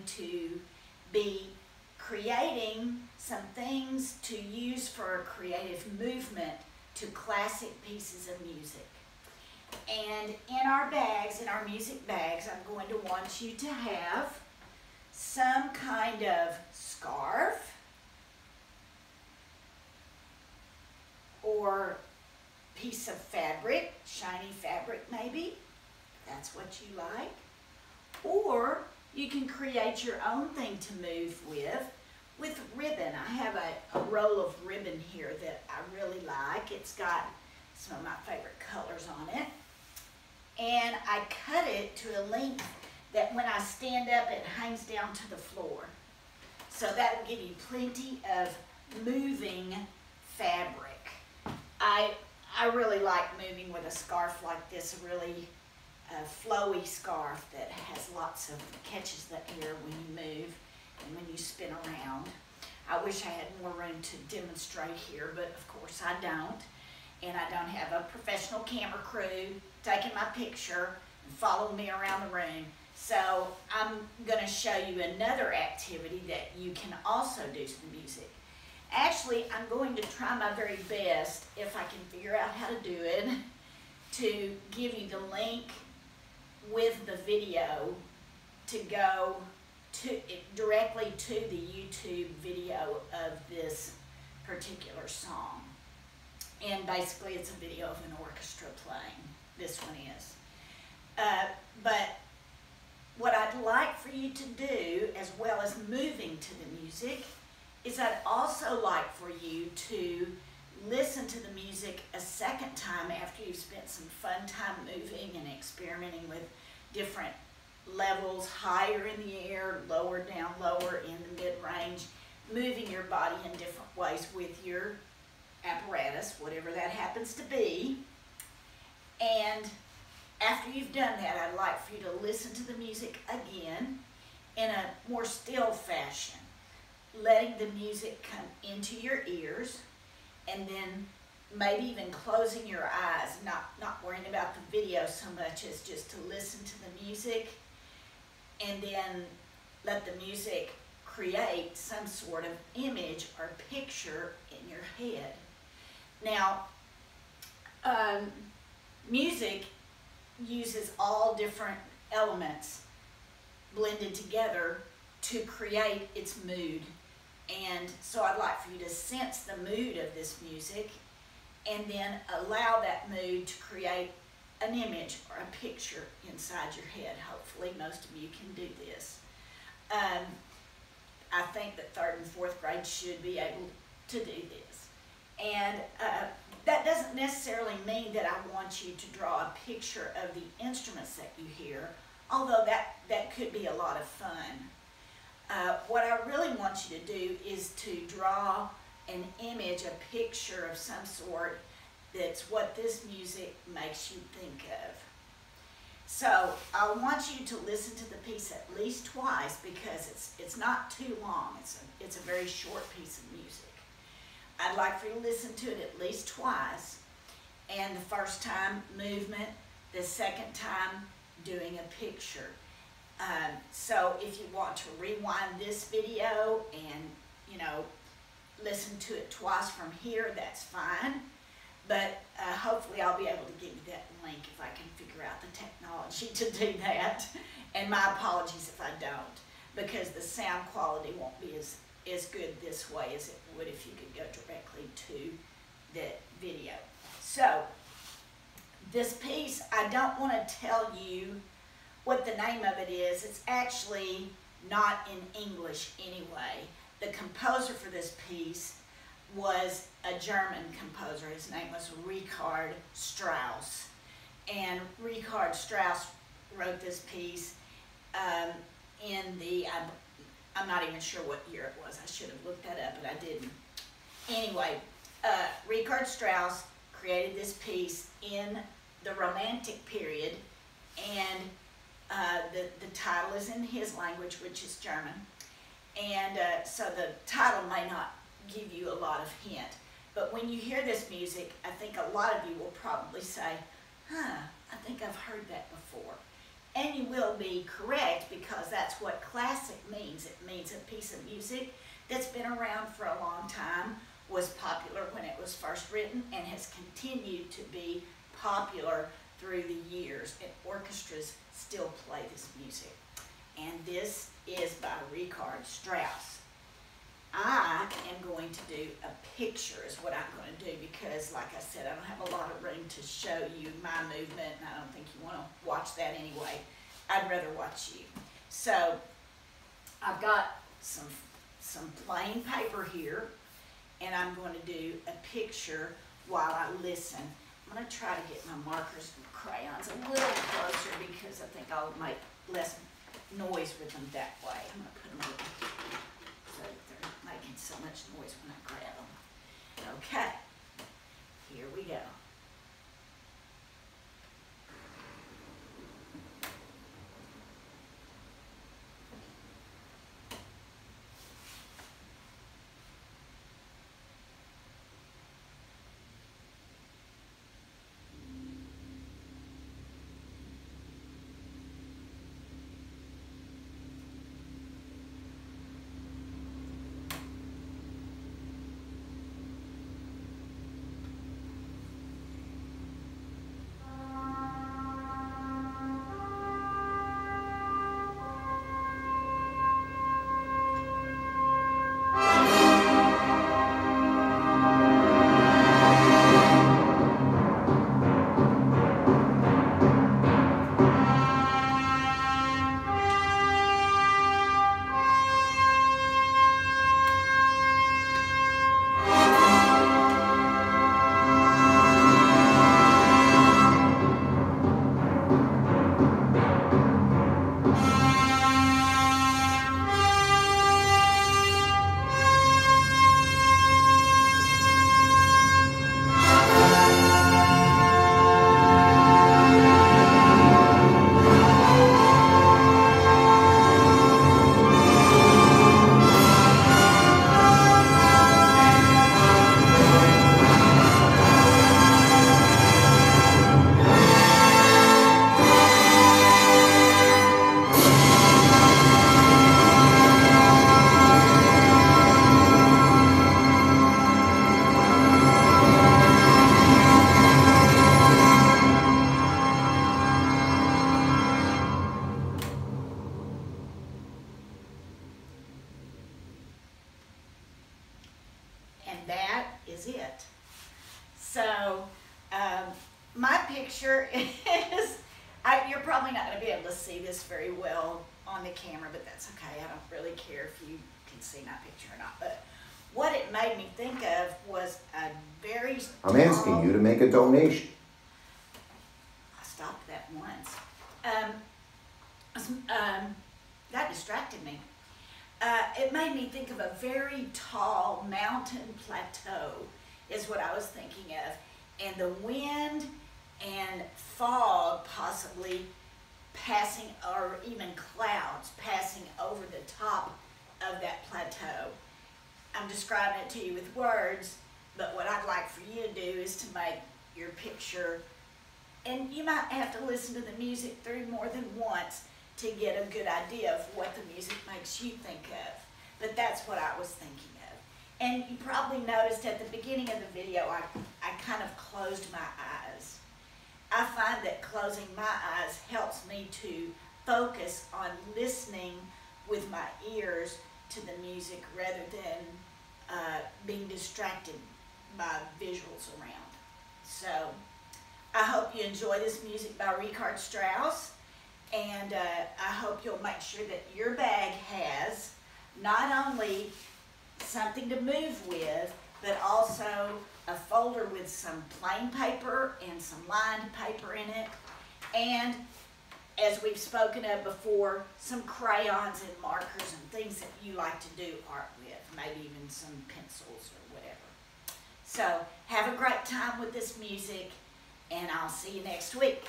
to be creating some things to use for a creative movement to classic pieces of music. And in our bags, in our music bags, I'm going to want you to have some kind of scarf or piece of fabric, shiny fabric maybe, if that's what you like. Or you can create your own thing to move with ribbon. I have a roll of ribbon here that I really like. It's got some of my favorite colors on it. And I cut it to a length that when I stand up, it hangs down to the floor. So that will give you plenty of moving fabric. I really like moving with a scarf like this, a really flowy scarf that has lots of catches the air when you move and when you spin around. I wish I had more room to demonstrate here, but of course I don't. And I don't have a professional camera crew taking my picture and following me around the room. So I'm going to show you another activity that you can also do to the music. Actually, I'm going to try my very best, if I can figure out how to do it, to give you the link with the video to go directly to the YouTube video of this particular song. And basically it's a video of an orchestra playing. This one is. But what I'd like for you to do, as well as moving to the music, is I'd also like for you to listen to the music a second time after you've spent some fun time moving and experimenting with different levels, higher in the air, lower down, lower in the mid-range, moving your body in different ways with your apparatus, whatever that happens to be. And after you've done that, I'd like for you to listen to the music again in a more still fashion, letting the music come into your ears, and then maybe even closing your eyes, not worrying about the video so much as just to listen to the music, and then let the music create some sort of image or picture in your head. Now, music uses all different elements blended together to create its mood. And so I'd like for you to sense the mood of this music and then allow that mood to create an image or a picture inside your head. Hopefully most of you can do this. I think that 3rd and 4th grade should be able to do this. And that doesn't necessarily mean that I want you to draw a picture of the instruments that you hear, although that could be a lot of fun. What I really want you to do is to draw an image, a picture of some sort that's what this music makes you think of. So I want you to listen to the piece at least twice because it's not too long. It's a very short piece of music. I'd like for you to listen to it at least twice. And the first time, movement. The second time, doing a picture. So if you want to rewind this video and, listen to it twice from here, that's fine. But hopefully I'll be able to give you that link if I can figure out the technology to do that. And my apologies if I don't, because the sound quality won't be as good this way as it would if you could go directly to the video. So this piece, I don't want to tell you what the name of it is. It's actually not in English anyway. The composer for this piece was a German composer. His name was Richard Strauss. And Richard Strauss wrote this piece in the, I'm not even sure what year it was. I should have looked that up, but I didn't. Anyway, Richard Strauss created this piece in the Romantic period, and the title is in his language, which is German. And so the title may not give you a lot of hint. But when you hear this music, I think a lot of you will probably say, I think I've heard that before. And you will be correct, because that's what classic means. It means a piece of music that's been around for a long time, was popular when it was first written, and has continued to be popular through the years. And orchestras still play this music. And this is by Richard Strauss. I am going to do a picture is what I'm going to do, because like I said, I don't have a lot of room to show you my movement, and I don't think you want to watch that anyway. I'd rather watch you. So I've got some plain paper here, and I'm going to do a picture while I listen. I'm going to try to get my markers and crayons a little closer, because I think I'll make less noise with them that way. I'm going to put them a little so that they're making so much noise when I grab them. Okay, here we go. It. So my picture is, you're probably not going to be able to see this very well on the camera, but that's okay. I don't really care if you can see my picture or not. But what it made me think of was a very I'm asking you to make a donation. I stopped that once. That distracted me. It made me think of a very tall mountain plateau is what I was thinking of. And the wind and fog possibly passing, or even clouds passing over the top of that plateau. I'm describing it to you with words, but what I'd like for you to do is to make your picture, and you might have to listen to the music through more than once to get a good idea of what the music makes you think of. But that's what I was thinking of. And you probably noticed at the beginning of the video, I kind of closed my eyes. I find that closing my eyes helps me to focus on listening with my ears to the music rather than being distracted by visuals around. So I hope you enjoy this music by Richard Strauss. And I hope you'll make sure that your bag has not only something to move with, but also a folder with some plain paper and some lined paper in it. And as we've spoken of before, some crayons and markers and things that you like to do art with, maybe even some pencils or whatever. So have a great time with this music, and I'll see you next week.